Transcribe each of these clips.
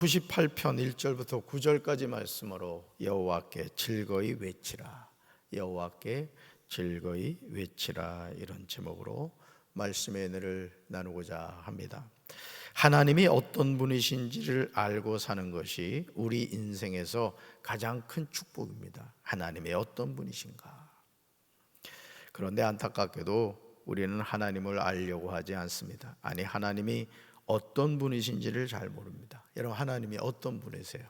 98편 1절부터 9절까지 말씀으로 여호와께 즐거이 외치라, 여호와께 즐거이 외치라, 이런 제목으로 말씀의 은혜를 나누고자 합니다. 하나님이 어떤 분이신지를 알고 사는 것이 우리 인생에서 가장 큰 축복입니다. 하나님이 어떤 분이신가. 그런데 안타깝게도 우리는 하나님을 알려고 하지 않습니다. 아니, 하나님이 어떤 분이신지를 잘 모릅니다. 여러분, 하나님이 어떤 분이세요?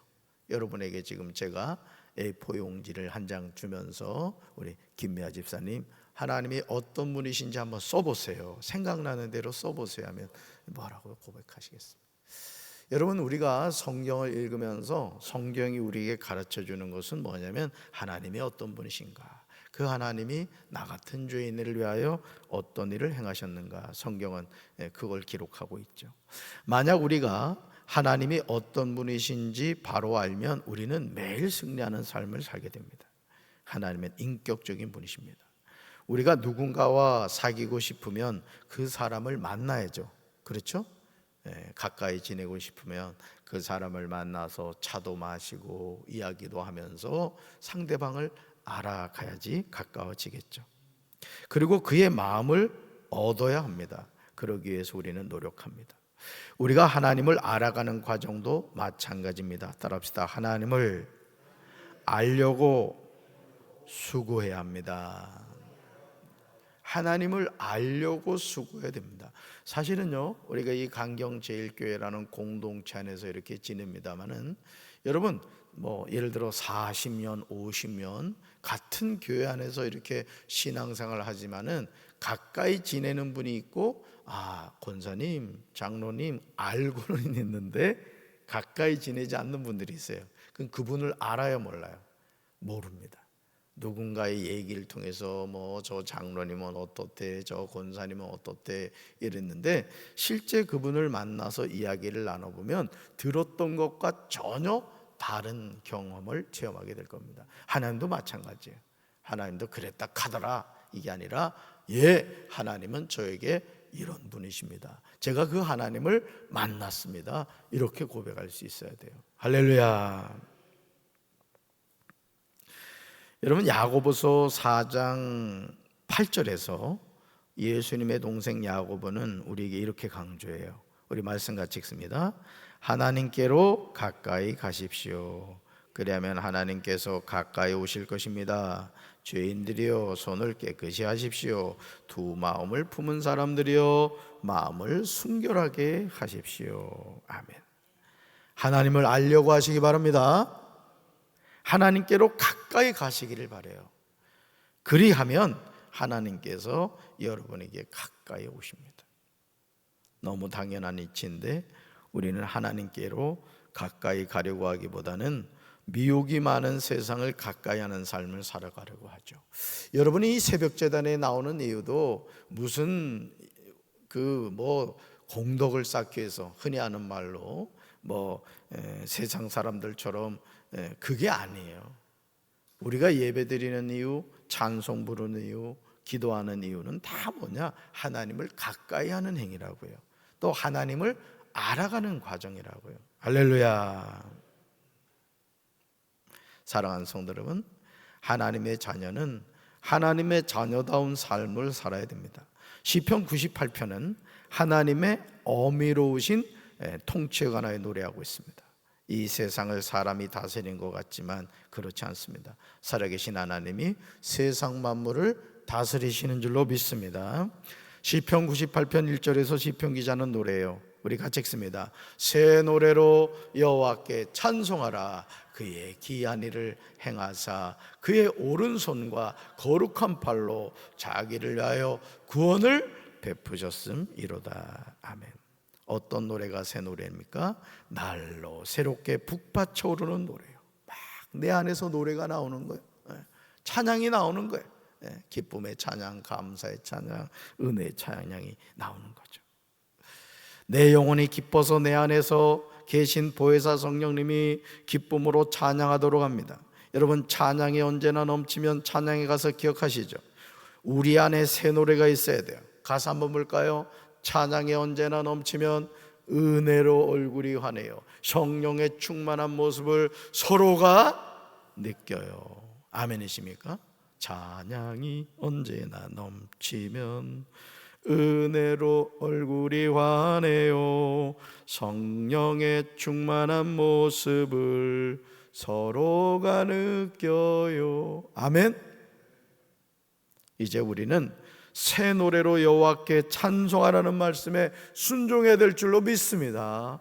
여러분에게 지금 제가 A4 용지를 한 장 주면서 우리 김미아 집사님, 하나님이 어떤 분이신지 한번 써보세요, 생각나는 대로 써보세요 하면 뭐라고 고백하시겠습니까? 여러분, 우리가 성경을 읽으면서 성경이 우리에게 가르쳐주는 것은 뭐냐면 하나님이 어떤 분이신가, 그 하나님이 나 같은 죄인을 위하여 어떤 일을 행하셨는가, 성경은 그걸 기록하고 있죠. 만약 우리가 하나님이 어떤 분이신지 바로 알면 우리는 매일 승리하는 삶을 살게 됩니다. 하나님은 인격적인 분이십니다. 우리가 누군가와 사귀고 싶으면 그 사람을 만나야죠. 그렇죠? 가까이 지내고 싶으면 그 사람을 만나서 차도 마시고 이야기도 하면서 상대방을 알아가야지 가까워지겠죠. 그리고 그의 마음을 얻어야 합니다. 그러기 위해서 우리는 노력합니다. 우리가 하나님을 알아가는 과정도 마찬가지입니다. 따라합시다. 하나님을 알려고 수고해야 합니다. 하나님을 알려고 수고해야 됩니다. 사실은요, 우리가 이 강경제일교회라는 공동체 안에서 이렇게 지냅니다마는 여러분, 예를 들어 40년, 50년 같은 교회 안에서 이렇게 신앙생활을 하지만은 가까이 지내는 분이 있고, 권사님, 장로님 알고는 있는데 가까이 지내지 않는 분들이 있어요. 그럼 그분을 알아요, 몰라요? 모릅니다. 누군가의 얘기를 통해서 저 장로님은 어떻대, 저 권사님은 어떻대 이랬는데 실제 그분을 만나서 이야기를 나눠보면 들었던 것과 전혀 다른 경험을 체험하게 될 겁니다. 하나님도 마찬가지예요. 하나님도 그랬다 카더라 이게 아니라, 하나님은 저에게 이런 분이십니다. 제가 그 하나님을 만났습니다. 이렇게 고백할 수 있어야 돼요. 할렐루야. 여러분, 야고보서 4장 8절에서 예수님의 동생 야고보는 우리에게 이렇게 강조해요. 우리 말씀 같이 읽습니다. 하나님께로 가까이 가십시오. 그리하면 하나님께서 가까이 오실 것입니다. 죄인들이여 손을 깨끗이 하십시오. 두 마음을 품은 사람들이여 마음을 순결하게 하십시오. 아멘. 하나님을 알려고 하시기 바랍니다. 하나님께로 가까이 가시기를 바라요. 그리하면 하나님께서 여러분에게 가까이 오십니다. 너무 당연한 이치인데 우리는 하나님께로 가까이 가려고 하기보다는 미혹이 많은 세상을 가까이 하는 삶을 살아가려고 하죠. 여러분이 이 새벽제단에 나오는 이유도 무슨 공덕을 쌓기 위해서, 흔히 하는 말로 세상 사람들처럼 그게 아니에요. 우리가 예배드리는 이유, 찬송 부르는 이유, 기도하는 이유는 다 뭐냐? 하나님을 가까이 하는 행위라고요. 또 하나님을 알아가는 과정이라고요. 할렐루야. 사랑하는 성도 여러분, 하나님의 자녀는 하나님의 자녀다운 삶을 살아야 됩니다. 시편 98편은 하나님의 어미로우신 통치에 관하여 노래하고 있습니다. 이 세상을 사람이 다스리는 것 같지만 그렇지 않습니다. 살아계신 하나님이 세상 만물을 다스리시는 줄로 믿습니다. 시편 98편 1절에서 시편 기자는 노래해요. 우리 같이 읽습니다. 새 노래로 여호와께 찬송하라. 그의 기이한 일을 행하사 그의 오른손과 거룩한 팔로 자기를 위하여 구원을 베푸셨음이로다. 아멘. 어떤 노래가 새 노래입니까? 날로 새롭게 북받쳐 오르는 노래요. 막 내 안에서 노래가 나오는 거예요. 찬양이 나오는 거예요. 기쁨의 찬양, 감사의 찬양, 은혜의 찬양이 나오는 거죠. 내 영혼이 기뻐서 내 안에서 계신 보혜사 성령님이 기쁨으로 찬양하도록 합니다. 여러분, 찬양이 언제나 넘치면 찬양에 가서 기억하시죠. 우리 안에 새 노래가 있어야 돼요. 가사 한번 볼까요? 찬양이 언제나 넘치면 은혜로 얼굴이 환해요. 성령의 충만한 모습을 서로가 느껴요. 아멘이십니까? 찬양이 언제나 넘치면 은혜로 얼굴이 환해요. 성령의 충만한 모습을 서로가 느껴요. 아멘. 이제 우리는 새 노래로 여호와께 찬송하라는 말씀에 순종해야 될 줄로 믿습니다.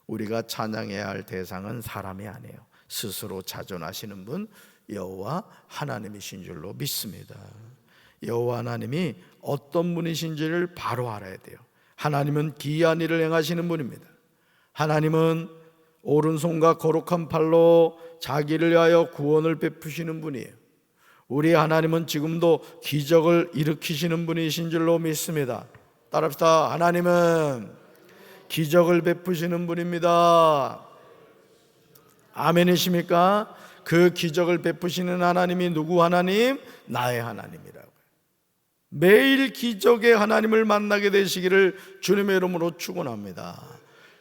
우리가 찬양해야 할 대상은 사람이 아니에요. 스스로 자존하시는 분 여호와 하나님이신 줄로 믿습니다. 여호와 하나님이 어떤 분이신지를 바로 알아야 돼요. 하나님은 기이한 일을 행하시는 분입니다. 하나님은 오른손과 거룩한 팔로 자기를 위하여 구원을 베푸시는 분이에요. 우리 하나님은 지금도 기적을 일으키시는 분이신 줄로 믿습니다. 따라합시다. 하나님은 기적을 베푸시는 분입니다. 아멘이십니까? 그 기적을 베푸시는 하나님이 누구 하나님? 나의 하나님이라고요. 매일 기적의 하나님을 만나게 되시기를 주님의 이름으로 축원합니다.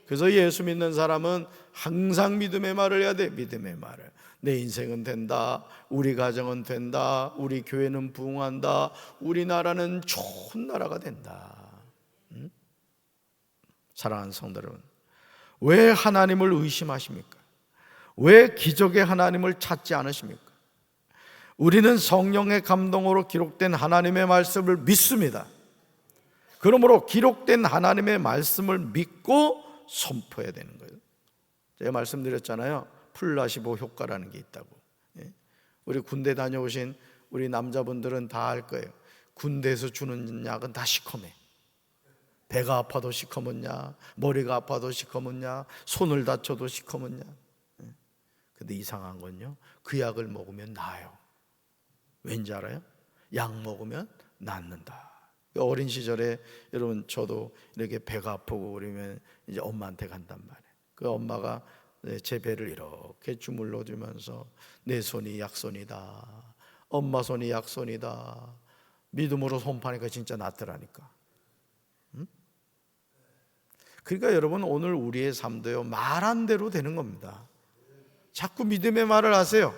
그래서 예수 믿는 사람은 항상 믿음의 말을 해야 돼. 믿음의 말을. 내 인생은 된다, 우리 가정은 된다, 우리 교회는 부흥한다, 우리나라는 좋은 나라가 된다. 사랑하는 성도 여러분, 왜 하나님을 의심하십니까? 왜 기적의 하나님을 찾지 않으십니까? 우리는 성령의 감동으로 기록된 하나님의 말씀을 믿습니다. 그러므로 기록된 하나님의 말씀을 믿고 선포해야 되는 거예요. 제가 말씀드렸잖아요. 플라시보 효과라는 게 있다고. 우리 군대 다녀오신 우리 남자분들은 다 알 거예요. 군대에서 주는 약은 다 시커매. 배가 아파도 시커멓냐, 머리가 아파도 시커멓냐, 손을 다쳐도 시커멓냐. 근데 이상한 건요, 그 약을 먹으면 나아요. 왠지 알아요? 약 먹으면 낫는다. 어린 시절에 여러분 저도 이렇게 배가 아프고 그러면 이제 엄마한테 간단 말이에요. 그 엄마가 제 배를 이렇게 주물러 주면서 내 손이 약손이다, 엄마 손이 약손이다, 믿음으로 손파니까 진짜 낫더라니까. 그러니까 여러분 오늘 우리의 삶도요, 말한 대로 되는 겁니다. 자꾸 믿음의 말을 하세요.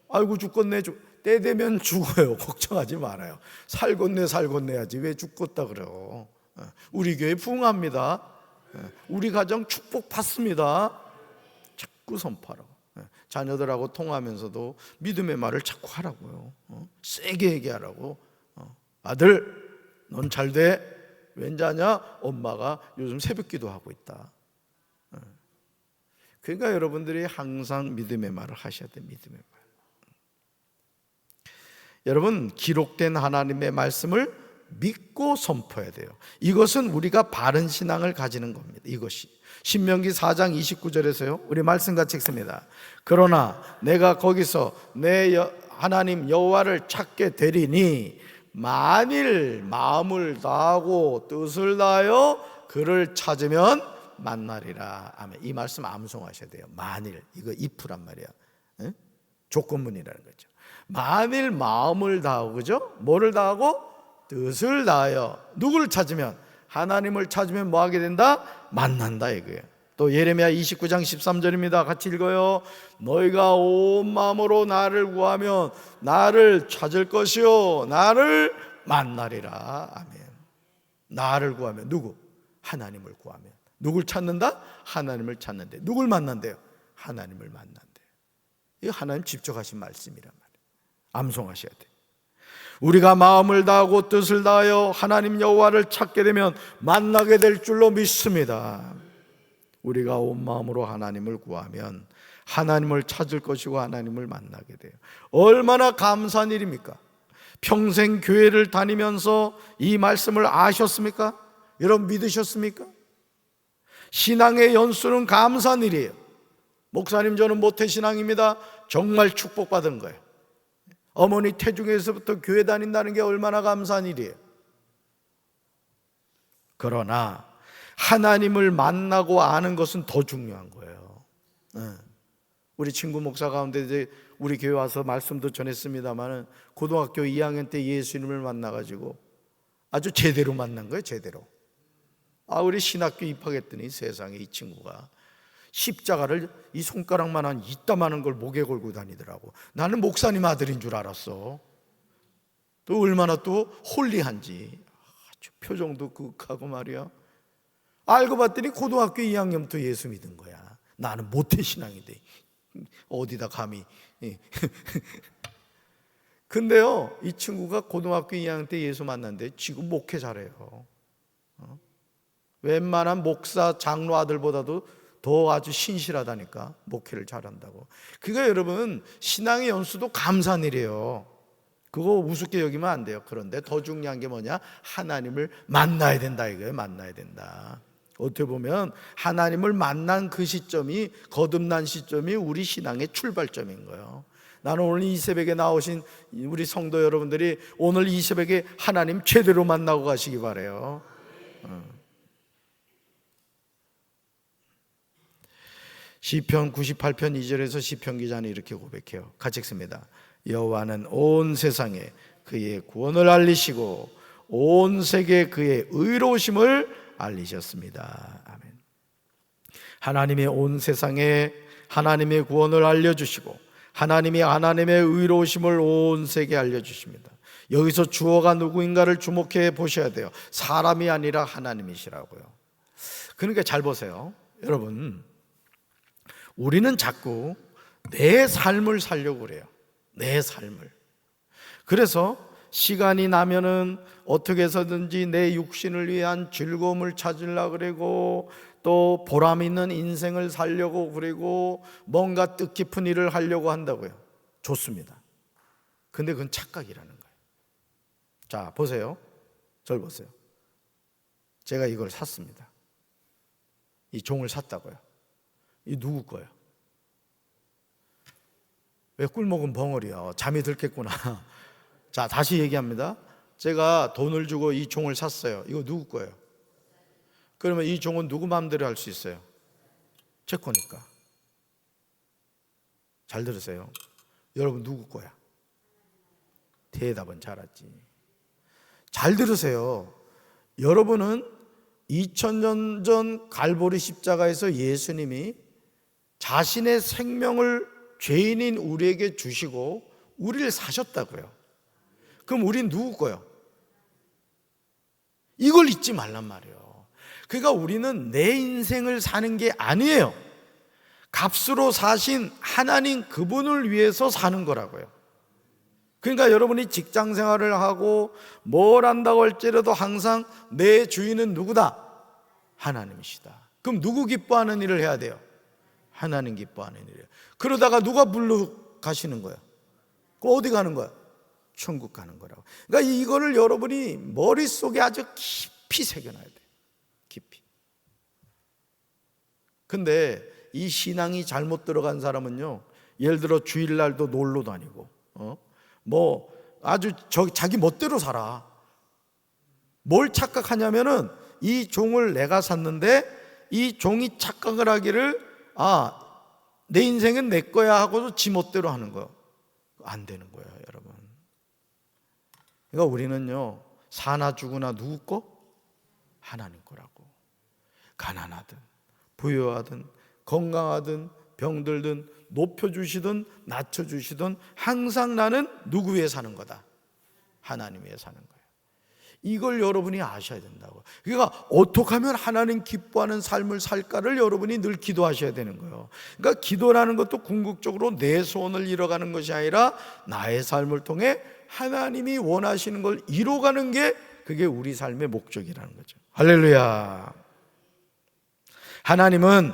아이고 죽겠네, 때 되면 죽어요. 걱정하지 말아요. 살겠네 하지 왜 죽겠다 그래요. 우리 교회 부흥합니다. 우리 가정 축복 받습니다. 자꾸 선포하라고. 자녀들하고 통화하면서도 믿음의 말을 자꾸 하라고요. 세게 얘기하라고. 아들 넌 잘 돼. 왠지 아냐? 엄마가 요즘 새벽기도 하고 있다. 그러니까 여러분들이 항상 믿음의 말을 하셔야 돼요. 믿음의 말. 여러분 기록된 하나님의 말씀을 믿고 선포해야 돼요. 이것은 우리가 바른 신앙을 가지는 겁니다. 이것이 신명기 4장 29절에서요 우리 말씀 같이 읽습니다. 그러나 내가 거기서 내 하나님 여호와를 찾게 되리니 만일 마음을 다하고 뜻을 다하여 그를 찾으면 만나리라. 아멘. 이 말씀 암송하셔야 돼요. 만일, 이거 if란 말이야. 조건문이라는 거죠. 만일 마음을 다하고, 그죠? 뭐를 다하고? 뜻을 다하여 누구를 찾으면? 하나님을 찾으면 뭐 하게 된다? 만난다 이거예요. 또 예레미야 29장 13절입니다. 같이 읽어요. 너희가 온 마음으로 나를 구하면 나를 찾을 것이요 나를 만나리라. 아멘. 나를 구하면 누구? 하나님을 구하면. 누굴 찾는다? 하나님을 찾는데. 누굴 만난대요? 하나님을 만난대요. 이거 하나님 직접 하신 말씀이란 말이에요. 암송하셔야 돼요. 우리가 마음을 다하고 뜻을 다하여 하나님 여호와를 찾게 되면 만나게 될 줄로 믿습니다. 우리가 온 마음으로 하나님을 구하면 하나님을 찾을 것이고 하나님을 만나게 돼요. 얼마나 감사한 일입니까? 평생 교회를 다니면서 이 말씀을 아셨습니까? 여러분 믿으셨습니까? 신앙의 연수는 감사한 일이에요. 목사님 저는 모태신앙입니다. 정말 축복받은 거예요. 어머니 태중에서부터 교회 다닌다는 게 얼마나 감사한 일이에요. 그러나 하나님을 만나고 아는 것은 더 중요한 거예요. 우리 친구 목사 가운데 이제 우리 교회 와서 말씀도 전했습니다만은 고등학교 2학년 때 예수님을 만나가지고 아주 제대로 만난 거예요. 제대로. 우리 신학교 입학했더니 세상에 이 친구가 십자가를 이 손가락만한 이따만한 걸 목에 걸고 다니더라고. 나는 목사님 아들인 줄 알았어. 또 얼마나 또 홀리한지, 아주 표정도 극하고 말이야. 알고 봤더니 고등학교 2학년부터 예수 믿은 거야. 나는 모태신앙인데 어디다 감히. 근데요, 이 친구가 고등학교 2학년 때 예수 만났는데 지금 목회 잘해요. 웬만한 목사 장로 아들보다도 더 아주 신실하다니까. 목회를 잘한다고. 그러니까 여러분, 신앙의 연수도 감사한 일이에요. 그거 우습게 여기면 안 돼요. 그런데 더 중요한 게 뭐냐? 하나님을 만나야 된다 이거예요. 만나야 된다. 어떻게 보면 하나님을 만난 그 시점이, 거듭난 시점이 우리 신앙의 출발점인 거예요. 나는 오늘 이 새벽에 나오신 우리 성도 여러분들이 오늘 이 새벽에 하나님 제대로 만나고 가시기 바라요. 시편 98편 2절에서 시편 기자는 이렇게 고백해요. 같이 읽습니다. 여호와는 온 세상에 그의 구원을 알리시고 온 세계에 그의 의로우심을 알리셨습니다. 아멘. 하나님의 온 세상에 하나님의 구원을 알려주시고 하나님의 의로우심을 온 세계에 알려주십니다. 여기서 주어가 누구인가를 주목해 보셔야 돼요. 사람이 아니라 하나님이시라고요. 그러니까 잘 보세요. 여러분, 우리는 자꾸 내 삶을 살려고 그래요. 내 삶을. 그래서 시간이 나면은 어떻게 해서든지 내 육신을 위한 즐거움을 찾으려고 그러고, 또 보람 있는 인생을 살려고 그러고, 뭔가 뜻깊은 일을 하려고 한다고요. 좋습니다. 근데 그건 착각이라는 거예요. 자, 보세요. 저를 보세요. 제가 이걸 샀습니다. 이 종을 샀다고요. 이 누구 거예요? 왜 꿀먹은 벙어리야? 잠이 들겠구나. 자, 다시 얘기합니다. 제가 돈을 주고 이 종을 샀어요. 이거 누구 거예요? 그러면 이 종은 누구 마음대로 할 수 있어요? 제 거니까. 잘 들으세요. 여러분 누구 거야? 대답은 잘하지. 잘 들으세요. 여러분은 2000년 전 갈보리 십자가에서 예수님이 자신의 생명을 죄인인 우리에게 주시고 우리를 사셨다고요. 그럼 우린 누구 거요? 이걸 잊지 말란 말이에요. 그러니까 우리는 내 인생을 사는 게 아니에요. 값으로 사신 하나님 그분을 위해서 사는 거라고요. 그러니까 여러분이 직장 생활을 하고 뭘 한다고 할지라도 항상 내 주인은 누구다? 하나님이시다. 그럼 누구 기뻐하는 일을 해야 돼요? 하나님 기뻐하는 일이에요. 그러다가 누가 불러 가시는 거야? 어디 가는 거야? 천국 가는 거라고. 그러니까 이거를 여러분이 머릿속에 아주 깊이 새겨놔야 돼요. 깊이. 근데 이 신앙이 잘못 들어간 사람은요, 예를 들어 주일날도 놀러 다니고 뭐 아주 자기 멋대로 살아. 뭘 착각하냐면은 이 종을 내가 샀는데 이 종이 착각을 하기를 내 인생은 내 거야 하고도 지 멋대로 하는 거예요. 안 되는 거예요, 여러분. 그러니까 우리는요, 사나 죽으나 누구 거? 하나님 거라고. 가난하든 부유하든 건강하든 병들든 높여주시든 낮춰주시든 항상 나는 누구 위해 사는 거다? 하나님 위해 사는 거예요. 이걸 여러분이 아셔야 된다고. 그러니까 어떻게 하면 하나님 기뻐하는 삶을 살까를 여러분이 늘 기도하셔야 되는 거예요. 그러니까 기도라는 것도 궁극적으로 내 소원을 이뤄가는 것이 아니라 나의 삶을 통해 하나님이 원하시는 걸 이뤄가는 게 그게 우리 삶의 목적이라는 거죠. 할렐루야. 하나님은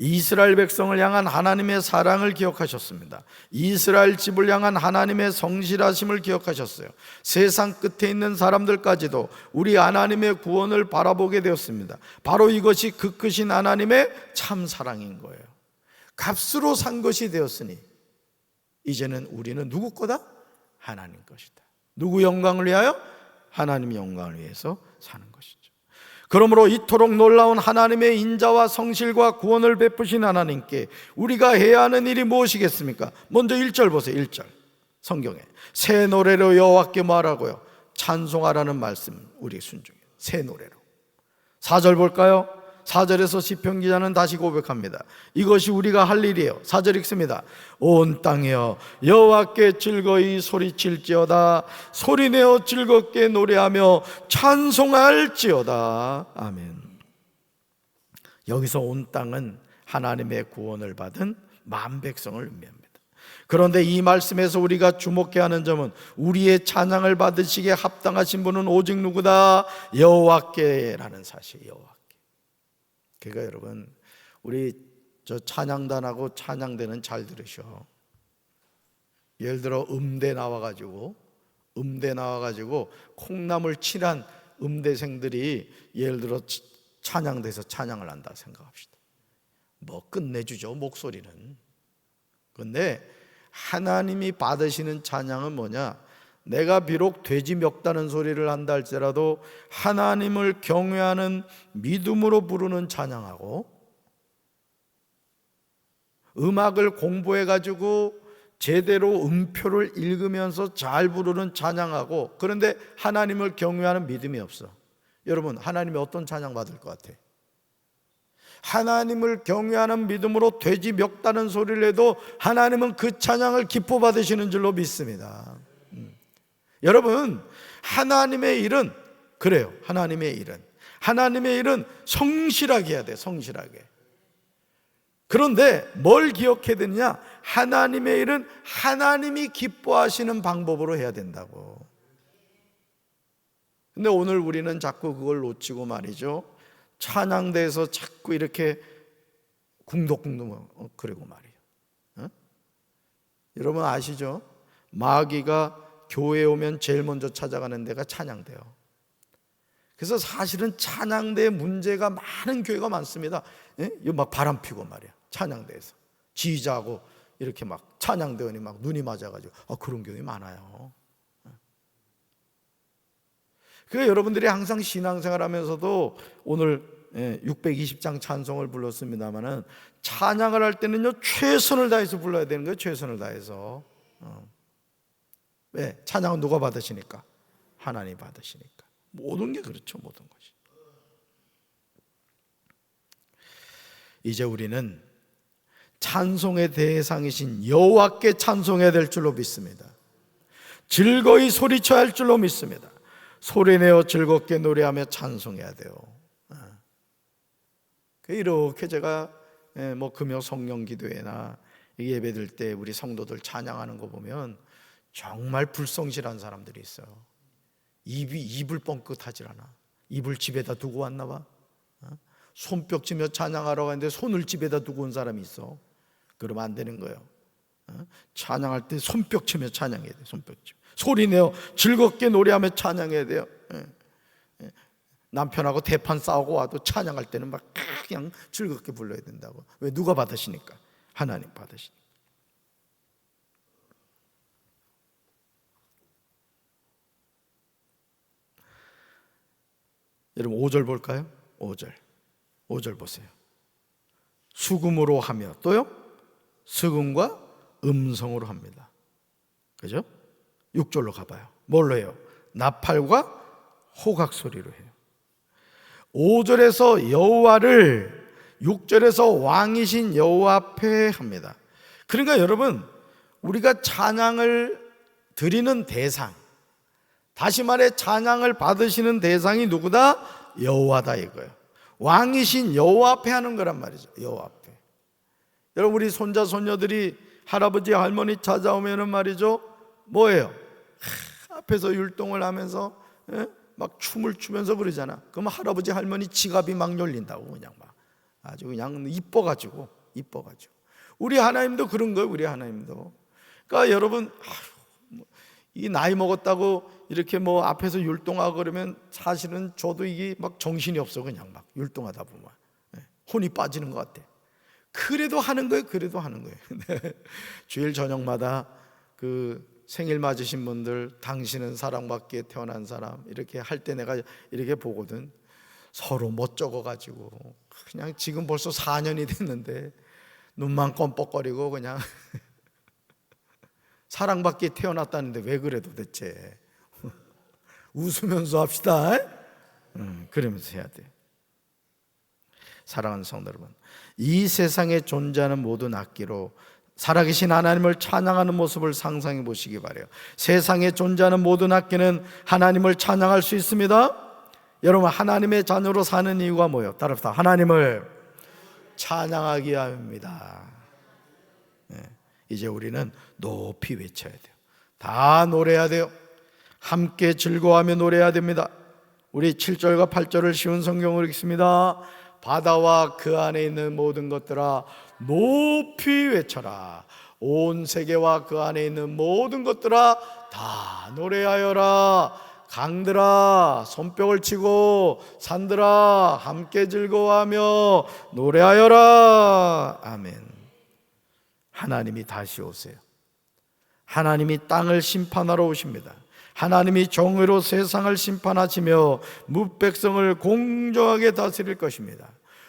이스라엘 백성을 향한 하나님의 사랑을 기억하셨습니다. 이스라엘 집을 향한 하나님의 성실하심을 기억하셨어요. 세상 끝에 있는 사람들까지도 우리 하나님의 구원을 바라보게 되었습니다. 바로 이것이 그 크신 하나님의 참 사랑인 거예요. 값으로 산 것이 되었으니 이제는 우리는 누구 거다? 하나님 것이다. 누구 영광을 위하여? 하나님 영광을 위해서 사는 것이죠. 그러므로 이토록 놀라운 하나님의 인자와 성실과 구원을 베푸신 하나님께 우리가 해야 하는 일이 무엇이겠습니까? 먼저 1절 보세요. 1절 성경에 새 노래로 여호와께 말하고요, 찬송하라는 말씀 우리 순종해요. 새 노래로. 4절 볼까요? 4절에서 시편 기자는 다시 고백합니다. 이것이 우리가 할 일이에요. 4절 읽습니다. 온 땅이여 여호와께 즐거이 소리칠지어다. 소리내어 즐겁게 노래하며 찬송할지어다. 아멘. 여기서 온 땅은 하나님의 구원을 받은 만 백성을 의미합니다. 그런데 이 말씀에서 우리가 주목해야 하는 점은 우리의 찬양을 받으시기에 합당하신 분은 오직 누구다? 여호와께라는 사실. 여호와께. 그러니까 여러분, 우리 저 찬양단하고 찬양대는 잘 들으셔. 예를 들어 음대 나와가지고 콩나물 칠한 음대생들이 예를 들어 찬양대에서 찬양을 한다 생각합시다. 뭐 끝내주죠, 목소리는. 그런데 하나님이 받으시는 찬양은 뭐냐? 내가 비록 돼지 멱다는 소리를 한다 할지라도 하나님을 경외하는 믿음으로 부르는 찬양하고, 음악을 공부해가지고 제대로 음표를 읽으면서 잘 부르는 찬양하고, 그런데 하나님을 경외하는 믿음이 없어. 여러분, 하나님이 어떤 찬양 받을 것 같아? 하나님을 경외하는 믿음으로 돼지 멱다는 소리를 해도 하나님은 그 찬양을 기뻐 받으시는 줄로 믿습니다. 여러분, 하나님의 일은 그래요. 하나님의 일은 성실하게 해야 돼. 성실하게. 그런데 뭘 기억해야 되느냐? 하나님의 일은 하나님이 기뻐하시는 방법으로 해야 된다고. 근데 오늘 우리는 자꾸 그걸 놓치고 말이죠, 찬양대에서 자꾸 이렇게 궁덕궁덕 그러고 말이에요. 여러분 아시죠? 마귀가 교회에 오면 제일 먼저 찾아가는 데가 찬양대요. 그래서 사실은 찬양대에 문제가 많은 교회가 많습니다. 이거 막 바람 피고 말이야. 찬양대에서 지휘자하고 이렇게 막 찬양대원이 막 눈이 맞아가지고 그런 교회 많아요. 그래서 여러분들이 항상 신앙생활 하면서도 오늘 620장 찬송을 불렀습니다마는 찬양을 할 때는요 최선을 다해서 불러야 되는 거예요. 최선을 다해서. 왜? 찬양은 누가 받으시니까? 하나님 받으시니까. 모든 게 그렇죠. 모든 것이. 이제 우리는 찬송의 대상이신 여호와께 찬송해야 될 줄로 믿습니다. 즐거이 소리쳐야 할 줄로 믿습니다. 소리내어 즐겁게 노래하며 찬송해야 돼요. 이렇게 제가 뭐 금요 성령 기도회나 예배들 때 우리 성도들 찬양하는 거 보면 정말 불성실한 사람들이 있어요. 입을 뻥끗하질 않아. 입을 집에다 두고 왔나 봐. 손뼉치며 찬양하러 가는데 손을 집에다 두고 온 사람이 있어. 그러면 안 되는 거예요. 찬양할 때 손뼉치며 찬양해야 돼. 손뼉치며 소리내어 즐겁게 노래하며 찬양해야 돼요. 남편하고 대판 싸우고 와도 찬양할 때는 막 그냥 즐겁게 불러야 된다고. 왜? 누가 받으시니까? 하나님 받으시니까. 여러분 5절 볼까요? 5절 보세요. 수금으로 하며 또요? 수금과 음성으로 합니다. 그죠? 6절로 가봐요. 뭘로 해요? 나팔과 호각 소리로 해요. 5절에서 여호와를, 6절에서 왕이신 여호와 앞에 합니다. 그러니까 여러분, 우리가 찬양을 드리는 대상, 다시 말해 찬양을 받으시는 대상이 누구다? 여호와다 이거예요. 왕이신 여호와 앞에 하는 거란 말이죠. 여호와 앞에. 여러분 우리 손자 손녀들이 할아버지 할머니 찾아오면은 말이죠, 뭐예요? 앞에서 율동을 하면서 막 춤을 추면서 그러잖아. 그러면 할아버지 할머니 지갑이 막 열린다고. 그냥 막 아주 그냥 이뻐가지고. 우리 하나님도 그런 거예요. 우리 하나님도. 그러니까 여러분, 이 나이 먹었다고 이렇게 뭐 앞에서 율동하고 그러면 사실은 저도 이게 막 정신이 없어. 그냥 막 율동하다 보면 혼이 빠지는 것 같아. 그래도 하는 거예요. 주일 저녁마다 그 생일 맞으신 분들, 당신은 사랑받기에 태어난 사람 이렇게 할 때 내가 이렇게 보거든. 서로 멋쩍어가지고 그냥 지금 벌써 4년이 됐는데 눈만 껌뻑거리고 그냥 사랑받기에 태어났다는데 왜 그래 도대체. 웃으면서 합시다. 그러면서 해야 돼. 사랑하는 성도 여러분, 이 세상에 존재하는 모든 악기로 살아계신 하나님을 찬양하는 모습을 상상해 보시기 바라요. 세상에 존재하는 모든 악기는 하나님을 찬양할 수 있습니다. 여러분, 하나님의 자녀로 사는 이유가 뭐예요? 따라합시다. 하나님을 찬양하기 위함입니다. 이제 우리는 높이 외쳐야 돼요. 다 노래해야 돼요. 함께 즐거워하며 노래해야 됩니다. 우리 7절과 8절을 쉬운 성경으로 읽습니다. 바다와 그 안에 있는 모든 것들아 높이 외쳐라. 온 세계와 그 안에 있는 모든 것들아 다 노래하여라. 강들아 손뼉을 치고 산들아 함께 즐거워하며 노래하여라. 아멘. 하나님이 다시 오세요. 하나님이 땅을 심판하러 오십니다. 하나님이 정의로 세상을 심판하시며 무백성을 공정하게 다스릴 것입니다.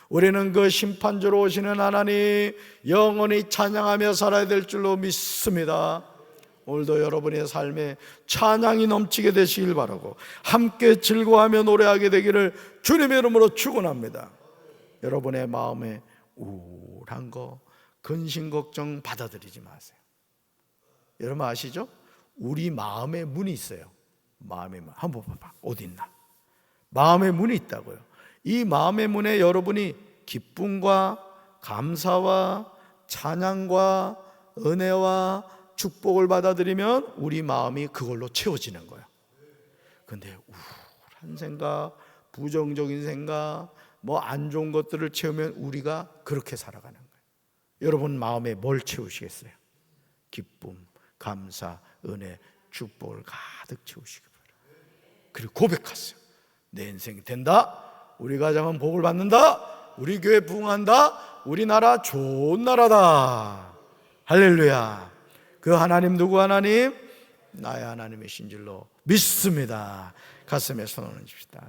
우리는 그 심판주로 오시는 하나님 영원히 찬양하며 살아야 될 줄로 믿습니다. 오늘도 여러분의 삶에 찬양이 넘치게 되시길 바라고 함께 즐거워하며 노래하게 되기를 주님의 이름으로 축원합니다. 여러분의 마음에 우울한 거, 근심 걱정 받아들이지 마세요. 여러분 아시죠? 우리 마음의 문이 있어요. 마음의 문 한번 봐봐. 어디 있나? 마음의 문이 있다고요. 이 마음의 문에 여러분이 기쁨과 감사와 찬양과 은혜와 축복을 받아들이면 우리 마음이 그걸로 채워지는 거예요. 근데 우울한 생각, 부정적인 생각, 뭐 안 좋은 것들을 채우면 우리가 그렇게 살아가는 거예요. 여러분 마음에 뭘 채우시겠어요? 기쁨, 감사, 은혜, 축복을 가득 채우시기 바랍니다. 그리고 고백하세요. 내 인생이 된다. 우리 가정은 복을 받는다. 우리 교회 부흥한다. 우리나라 좋은 나라다. 할렐루야. 그 하나님 누구 하나님? 나의 하나님이신 줄로 믿습니다. 가슴에 손 얹읍시다.